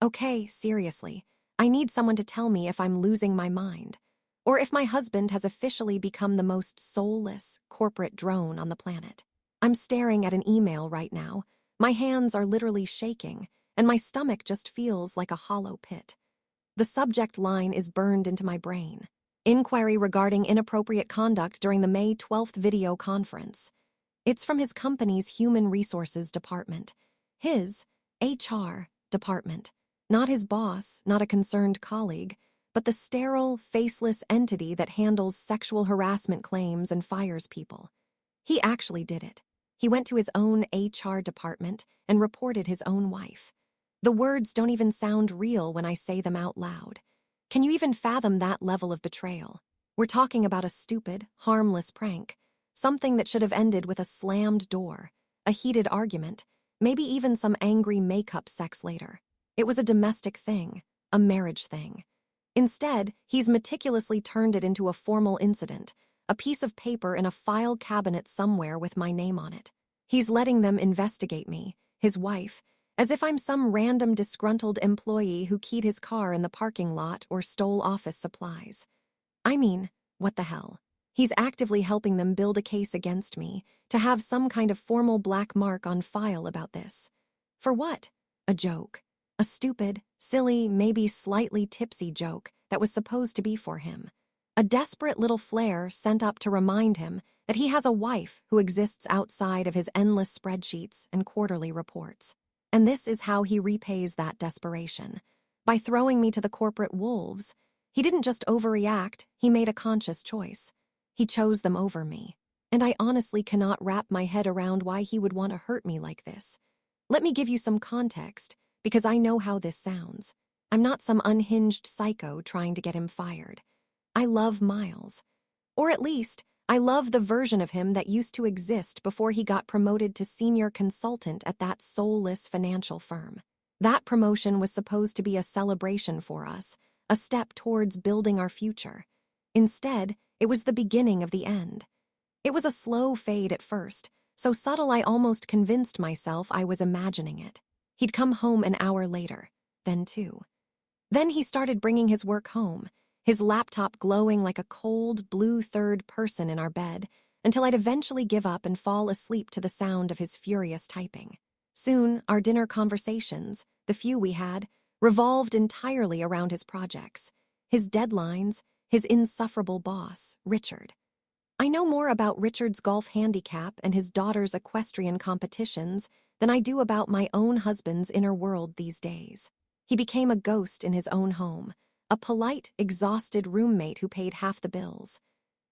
Okay, seriously, I need someone to tell me if I'm losing my mind, or if my husband has officially become the most soulless corporate drone on the planet. I'm staring at an email right now. My hands are literally shaking, and my stomach just feels like a hollow pit. The subject line is burned into my brain. Inquiry regarding inappropriate conduct during the May 12th video conference. It's from his company's Human Resources Department. His HR department. Not his boss, not a concerned colleague, but the sterile, faceless entity that handles sexual harassment claims and fires people. He actually did it. He went to his own HR department and reported his own wife. The words don't even sound real when I say them out loud. Can you even fathom that level of betrayal? We're talking about a stupid, harmless prank, something that should have ended with a slammed door, a heated argument, maybe even some angry makeup sex later. It was a domestic thing, a marriage thing. Instead, he's meticulously turned it into a formal incident, a piece of paper in a file cabinet somewhere with my name on it. He's letting them investigate me, his wife, as if I'm some random disgruntled employee who keyed his car in the parking lot or stole office supplies. I mean, what the hell? He's actively helping them build a case against me to have some kind of formal black mark on file about this. For what? A joke. A stupid, silly, maybe slightly tipsy joke that was supposed to be for him. A desperate little flare sent up to remind him that he has a wife who exists outside of his endless spreadsheets and quarterly reports. And this is how he repays that desperation. By throwing me to the corporate wolves. He didn't just overreact, he made a conscious choice. He chose them over me. And I honestly cannot wrap my head around why he would want to hurt me like this. Let me give you some context, because I know how this sounds. I'm not some unhinged psycho trying to get him fired. I love Miles. Or at least, I love the version of him that used to exist before he got promoted to senior consultant at that soulless financial firm. That promotion was supposed to be a celebration for us, a step towards building our future. Instead, it was the beginning of the end. It was a slow fade at first, so subtle I almost convinced myself I was imagining it. He'd come home an hour later, then two. Then he started bringing his work home, his laptop glowing like a cold, blue third person in our bed, until I'd eventually give up and fall asleep to the sound of his furious typing. Soon, our dinner conversations, the few we had, revolved entirely around his projects, his deadlines, his insufferable boss, Richard. I know more about Richard's golf handicap and his daughter's equestrian competitions than I do about my own husband's inner world these days. He became a ghost in his own home, a polite, exhausted roommate who paid half the bills.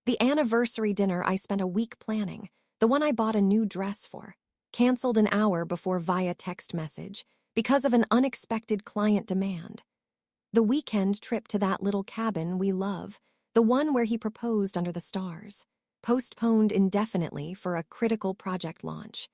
The anniversary dinner I spent a week planning, the one I bought a new dress for, canceled an hour before via text message because of an unexpected client demand. The weekend trip to that little cabin we love, the one where he proposed under the stars, postponed indefinitely for a critical project launch.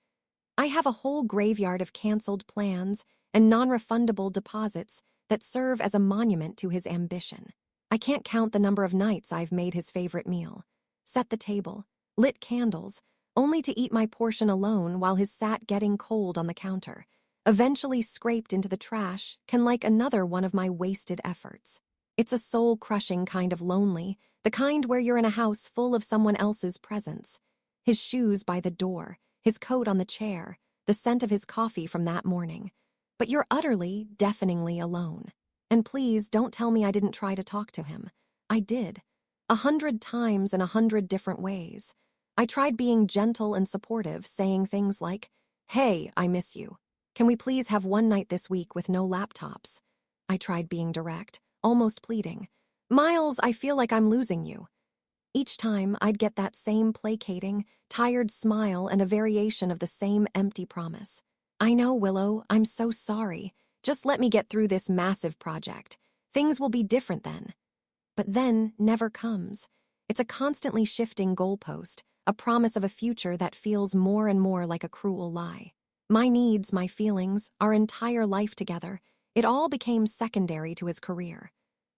I have a whole graveyard of canceled plans and non-refundable deposits that serve as a monument to his ambition. I can't count the number of nights I've made his favorite meal, set the table, lit candles, only to eat my portion alone while his sat getting cold on the counter, eventually scraped into the trash, can like another one of my wasted efforts. It's a soul-crushing kind of lonely, the kind where you're in a house full of someone else's presence. His shoes by the door, his coat on the chair, the scent of his coffee from that morning. But you're utterly, deafeningly alone. And please don't tell me I didn't try to talk to him. I did. 100 times in 100 different ways. I tried being gentle and supportive, saying things like, "Hey, I miss you. Can we please have one night this week with no laptops?" I tried being direct, almost pleading. "Miles, I feel like I'm losing you." Each time, I'd get that same placating, tired smile and a variation of the same empty promise. "I know, Willow, I'm so sorry. Just let me get through this massive project. Things will be different then." But then never comes. It's a constantly shifting goalpost, a promise of a future that feels more and more like a cruel lie. My needs, my feelings, our entire life together, it all became secondary to his career.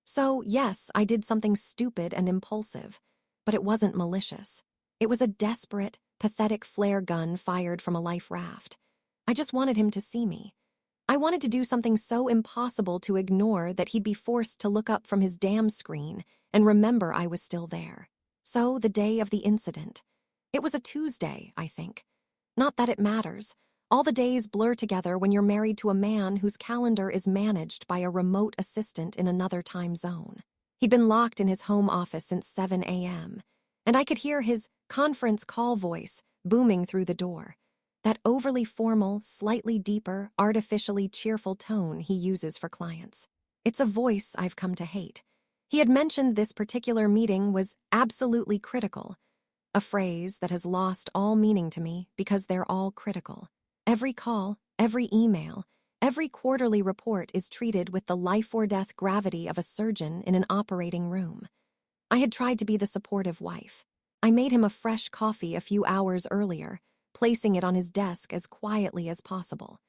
So, yes, I did something stupid and impulsive, but it wasn't malicious. It was a desperate, pathetic flare gun fired from a life raft. I just wanted him to see me. I wanted to do something so impossible to ignore that he'd be forced to look up from his damn screen and remember I was still there. So, the day of the incident. It was a Tuesday, I think. Not that it matters. All the days blur together when you're married to a man whose calendar is managed by a remote assistant in another time zone. He'd been locked in his home office since 7 a.m., and I could hear his conference call voice booming through the door. That overly formal, slightly deeper, artificially cheerful tone he uses for clients. It's a voice I've come to hate. He had mentioned this particular meeting was absolutely critical, a phrase that has lost all meaning to me because they're all critical. Every call, every email, every quarterly report is treated with the life-or-death gravity of a surgeon in an operating room. I had tried to be the supportive wife. I made him a fresh coffee a few hours earlier, placing it on his desk as quietly as possible.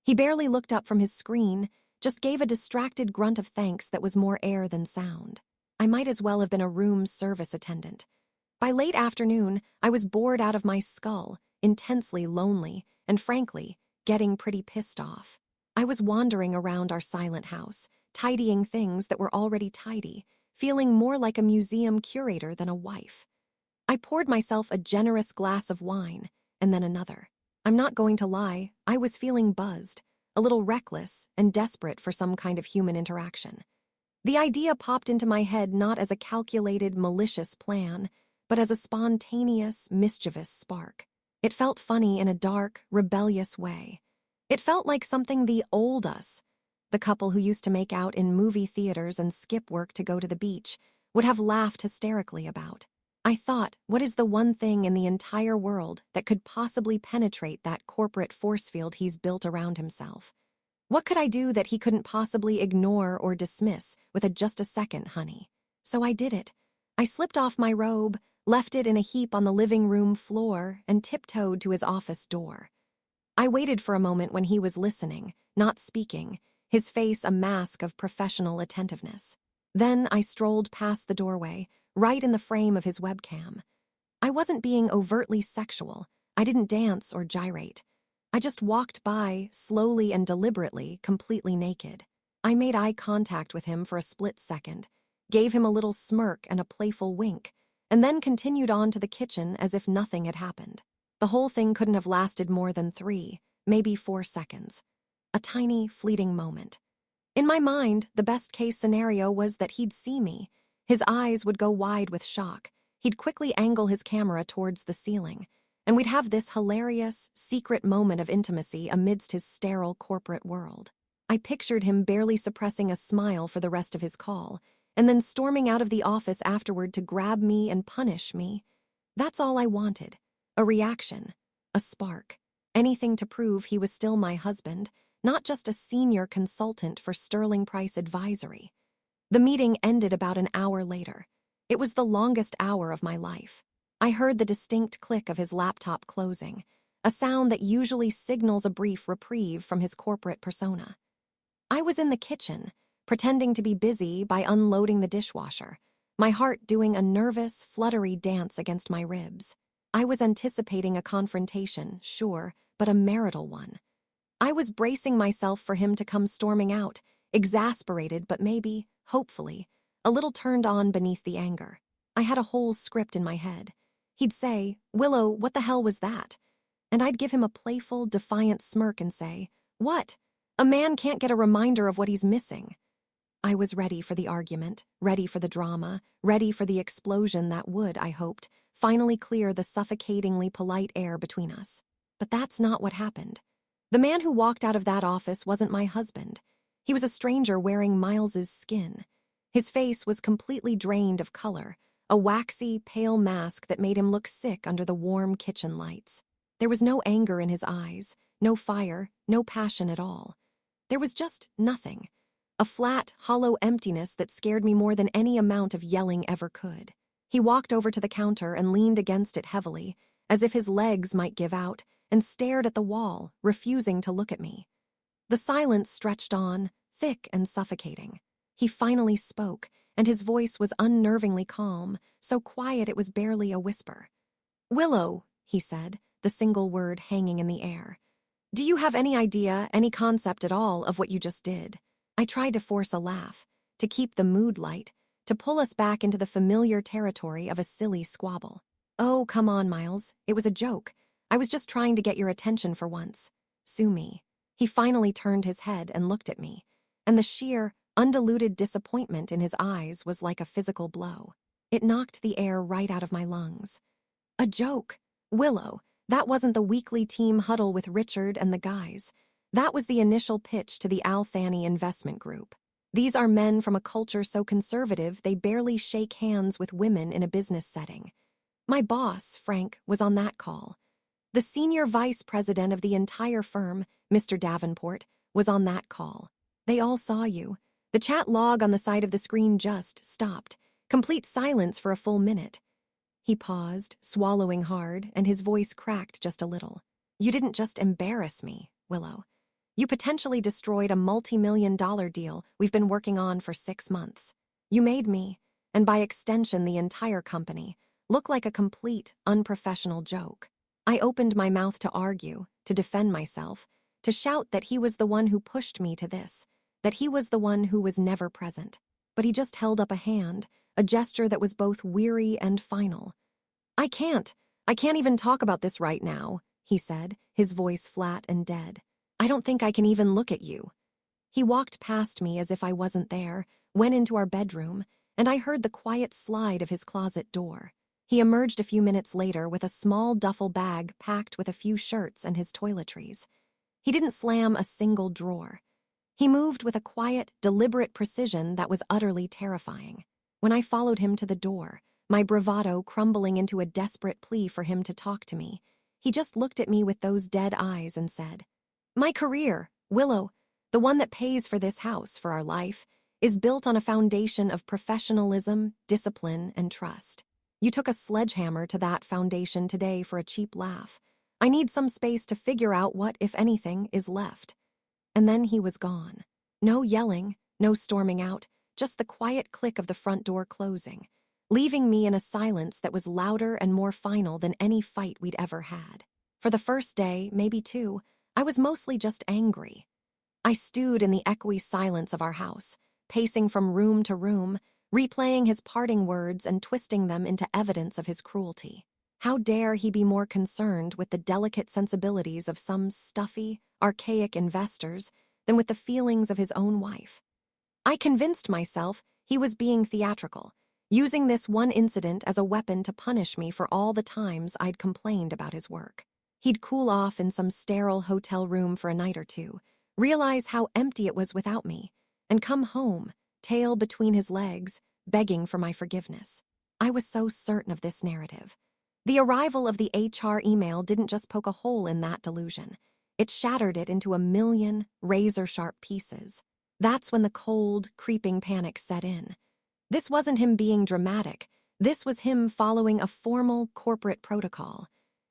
He barely looked up from his screen, just gave a distracted grunt of thanks that was more air than sound. I might as well have been a room service attendant. By late afternoon, I was bored out of my skull, intensely lonely, and frankly, getting pretty pissed off. I was wandering around our silent house, tidying things that were already tidy, feeling more like a museum curator than a wife. I poured myself a generous glass of wine, and then another. I'm not going to lie, I was feeling buzzed, a little reckless, and desperate for some kind of human interaction. The idea popped into my head not as a calculated, malicious plan, but as a spontaneous, mischievous spark. It felt funny in a dark, rebellious way. It felt like something the old us, the couple who used to make out in movie theaters and skip work to go to the beach, would have laughed hysterically about. I thought, what is the one thing in the entire world that could possibly penetrate that corporate force field he's built around himself? What could I do that he couldn't possibly ignore or dismiss with a "just a second, honey"? So I did it. I slipped off my robe, left it in a heap on the living room floor, and tiptoed to his office door. I waited for a moment when he was listening, not speaking, his face a mask of professional attentiveness. Then I strolled past the doorway, right in the frame of his webcam. I wasn't being overtly sexual. I didn't dance or gyrate. I just walked by, slowly and deliberately, completely naked. I made eye contact with him for a split second, gave him a little smirk and a playful wink, and then continued on to the kitchen as if nothing had happened. The whole thing couldn't have lasted more than 3, maybe 4 seconds. A tiny, fleeting moment. In my mind, the best-case scenario was that he'd see me. His eyes would go wide with shock. He'd quickly angle his camera towards the ceiling, and we'd have this hilarious, secret moment of intimacy amidst his sterile corporate world. I pictured him barely suppressing a smile for the rest of his call, and then storming out of the office afterward to grab me and punish me. That's all I wanted. A reaction. A spark. Anything to prove he was still my husband, not just a senior consultant for Sterling Price Advisory. The meeting ended about an hour later. It was the longest hour of my life. I heard the distinct click of his laptop closing, a sound that usually signals a brief reprieve from his corporate persona. I was in the kitchen, pretending to be busy by unloading the dishwasher, my heart doing a nervous, fluttery dance against my ribs. I was anticipating a confrontation, sure, but a marital one. I was bracing myself for him to come storming out, exasperated but maybe, hopefully, a little turned on beneath the anger. I had a whole script in my head. He'd say, "Willow, what the hell was that?" And I'd give him a playful, defiant smirk and say, "What? A man can't get a reminder of what he's missing." I was ready for the argument, ready for the drama, ready for the explosion that would, I hoped, finally clear the suffocatingly polite air between us. But that's not what happened. The man who walked out of that office wasn't my husband. He was a stranger wearing Miles's skin. His face was completely drained of color, a waxy, pale mask that made him look sick under the warm kitchen lights. There was no anger in his eyes, no fire, no passion at all. There was just nothing. A flat, hollow emptiness that scared me more than any amount of yelling ever could. He walked over to the counter and leaned against it heavily, as if his legs might give out, and stared at the wall, refusing to look at me. The silence stretched on, thick and suffocating. He finally spoke, and his voice was unnervingly calm, so quiet it was barely a whisper. "Willow," he said, the single word hanging in the air. Do you have any idea, any concept at all of what you just did? I tried to force a laugh, to keep the mood light, to pull us back into the familiar territory of a silly squabble. Oh, come on, Miles. It was a joke. I was just trying to get your attention for once. Sue me. He finally turned his head and looked at me, and the sheer, undiluted disappointment in his eyes was like a physical blow. It knocked the air right out of my lungs. A joke. Willow. That wasn't the weekly team huddle with Richard and the guys. That was the initial pitch to the Althany Investment Group. These are men from a culture so conservative they barely shake hands with women in a business setting. My boss, Frank, was on that call. The senior vice president of the entire firm, Mr. Davenport, was on that call. They all saw you. The chat log on the side of the screen just stopped. Complete silence for a full minute. He paused, swallowing hard, and his voice cracked just a little. You didn't just embarrass me, Willow. You potentially destroyed a multi-million-dollar deal we've been working on for 6 months. You made me, and by extension the entire company, look like a complete, unprofessional joke. I opened my mouth to argue, to defend myself, to shout that he was the one who pushed me to this, that he was the one who was never present. But he just held up a hand, a gesture that was both weary and final. I can't even talk about this right now, he said, his voice flat and dead. I don't think I can even look at you. He walked past me as if I wasn't there, went into our bedroom, and I heard the quiet slide of his closet door. He emerged a few minutes later with a small duffel bag packed with a few shirts and his toiletries. He didn't slam a single drawer. He moved with a quiet, deliberate precision that was utterly terrifying. When I followed him to the door, my bravado crumbling into a desperate plea for him to talk to me, he just looked at me with those dead eyes and said, My career, Willow, the one that pays for this house, for our life, is built on a foundation of professionalism, discipline, and trust. You took a sledgehammer to that foundation today for a cheap laugh. I need some space to figure out what, if anything, is left. And then he was gone. No yelling, no storming out, just the quiet click of the front door closing, leaving me in a silence that was louder and more final than any fight we'd ever had. For the first day, maybe 2, I was mostly just angry. I stewed in the echoey silence of our house, pacing from room to room, replaying his parting words and twisting them into evidence of his cruelty. How dare he be more concerned with the delicate sensibilities of some stuffy, archaic investors than with the feelings of his own wife? I convinced myself he was being theatrical, using this one incident as a weapon to punish me for all the times I'd complained about his work. He'd cool off in some sterile hotel room for a night or 2, realize how empty it was without me, and come home, tail between his legs, begging for my forgiveness. I was so certain of this narrative. The arrival of the HR email didn't just poke a hole in that delusion. It shattered it into a million razor-sharp pieces. That's when the cold, creeping panic set in. This wasn't him being dramatic. This was him following a formal corporate protocol.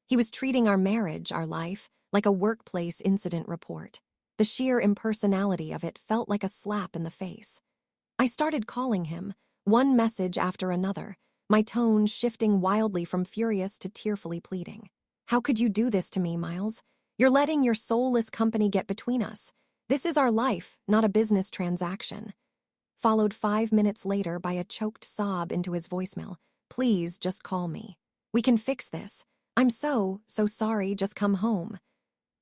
He was treating our marriage, our life, like a workplace incident report. The sheer impersonality of it felt like a slap in the face. I started calling him, one message after another, my tone shifting wildly from furious to tearfully pleading. How could you do this to me, Miles? You're letting your soulless company get between us. This is our life, not a business transaction. Followed 5 minutes later by a choked sob into his voicemail. Please just call me. We can fix this. I'm so sorry, just come home.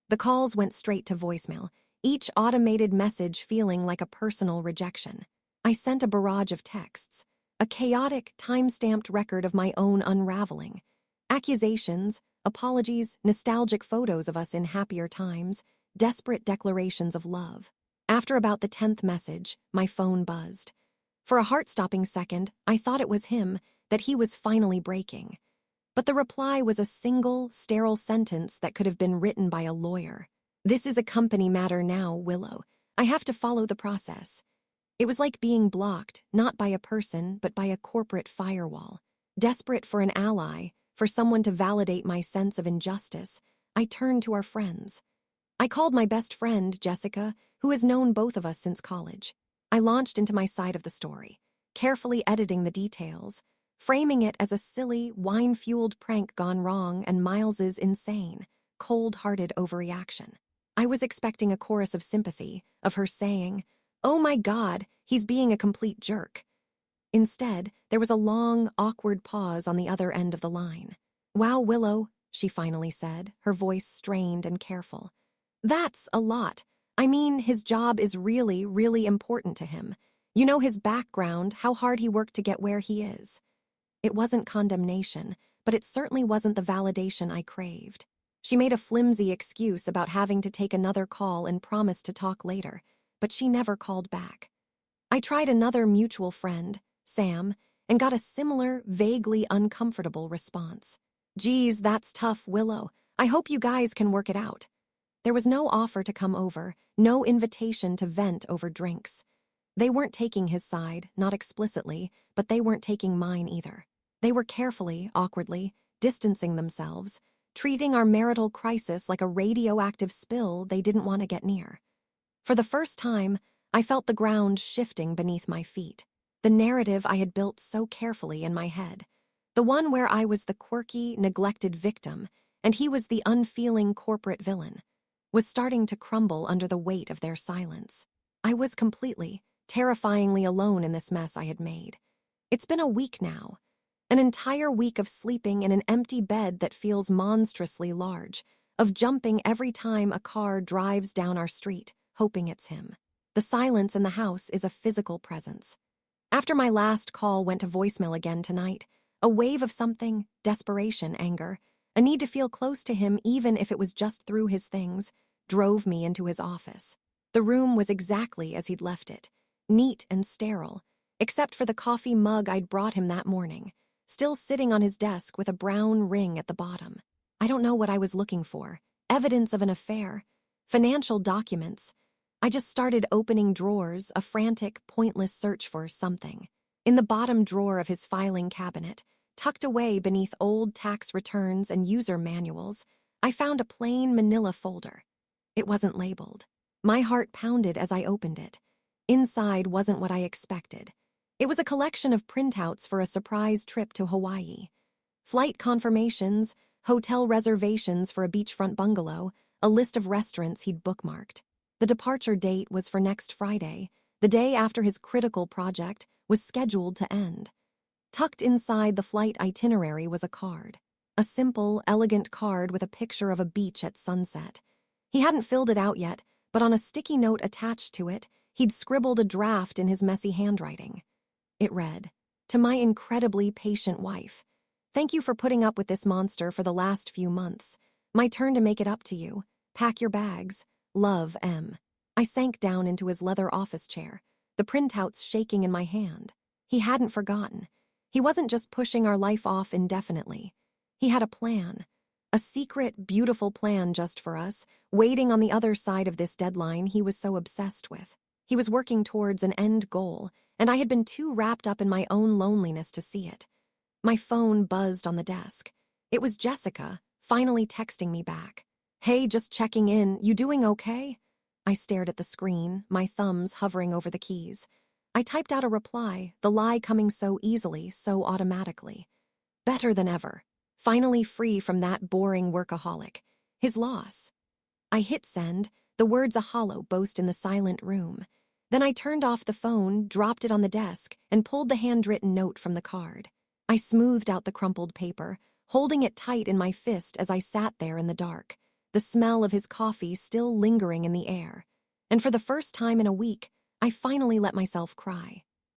The calls went straight to voicemail, each automated message feeling like a personal rejection. I sent a barrage of texts, a chaotic, time-stamped record of my own unraveling. Accusations, apologies, nostalgic photos of us in happier times, desperate declarations of love. After about the 10th message, my phone buzzed. For a heart-stopping second, I thought it was him, that he was finally breaking. But the reply was a single, sterile sentence that could have been written by a lawyer. This is a company matter now, Willow. I have to follow the process. It was like being blocked, not by a person, but by a corporate firewall. Desperate for an ally, for someone to validate my sense of injustice, I turned to our friends. I called my best friend, Jessica, who has known both of us since college. I launched into my side of the story, carefully editing the details, framing it as a silly, wine-fueled prank gone wrong and Miles's insane, cold-hearted overreaction. I was expecting a chorus of sympathy, of her saying, "Oh my God, he's being a complete jerk." Instead, there was a long, awkward pause on the other end of the line. "Wow, Willow," she finally said, her voice strained and careful. "That's a lot. I mean, his job is really, really important to him. You know his background, how hard he worked to get where he is." It wasn't condemnation, but it certainly wasn't the validation I craved. She made a flimsy excuse about having to take another call and promised to talk later, but she never called back. I tried another mutual friend, Sam, and got a similar, vaguely uncomfortable response. "Geez, that's tough, Willow. I hope you guys can work it out." There was no offer to come over, no invitation to vent over drinks. They weren't taking his side, not explicitly, but they weren't taking mine either. They were carefully, awkwardly, distancing themselves, treating our marital crisis like a radioactive spill they didn't want to get near. For the first time, I felt the ground shifting beneath my feet. The narrative I had built so carefully in my head. The one where I was the quirky, neglected victim, and he was the unfeeling corporate villain, was starting to crumble under the weight of their silence. I was completely, terrifyingly alone in this mess I had made. It's been a week now. An entire week of sleeping in an empty bed that feels monstrously large, of jumping every time a car drives down our street, hoping it's him. The silence in the house is a physical presence. After my last call went to voicemail again tonight, a wave of something, desperation, anger, a need to feel close to him even if it was just through his things, drove me into his office. The room was exactly as he'd left it, neat and sterile, except for the coffee mug I'd brought him that morning, still sitting on his desk with a brown ring at the bottom. I don't know what I was looking for. Evidence of an affair, financial documents. I just started opening drawers, a frantic, pointless search for something. In the bottom drawer of his filing cabinet, tucked away beneath old tax returns and user manuals, I found a plain manila folder. It wasn't labeled. My heart pounded as I opened it. Inside wasn't what I expected. It was a collection of printouts for a surprise trip to Hawaii. Flight confirmations, hotel reservations for a beachfront bungalow, a list of restaurants he'd bookmarked. The departure date was for next Friday, the day after his critical project was scheduled to end. Tucked inside the flight itinerary was a card. A simple, elegant card with a picture of a beach at sunset. He hadn't filled it out yet, but on a sticky note attached to it, he'd scribbled a draft in his messy handwriting. It read, "To my incredibly patient wife, thank you for putting up with this monster for the last few months. My turn to make it up to you. Pack your bags. Love, M." I sank down into his leather office chair, the printouts shaking in my hand. He hadn't forgotten. He wasn't just pushing our life off indefinitely. He had a plan. A secret, beautiful plan just for us, waiting on the other side of this deadline he was so obsessed with. He was working towards an end goal, and I had been too wrapped up in my own loneliness to see it. My phone buzzed on the desk. It was Jessica, finally texting me back. "Hey, just checking in. You doing okay?" I stared at the screen, my thumbs hovering over the keys. I typed out a reply, the lie coming so easily, so automatically. Better than ever. Finally free from that boring workaholic. His loss. I hit send, the words a hollow boast in the silent room. Then I turned off the phone, dropped it on the desk, and pulled the handwritten note from the card. I smoothed out the crumpled paper, holding it tight in my fist as I sat there in the dark, the smell of his coffee still lingering in the air. And for the first time in a week, I finally let myself cry.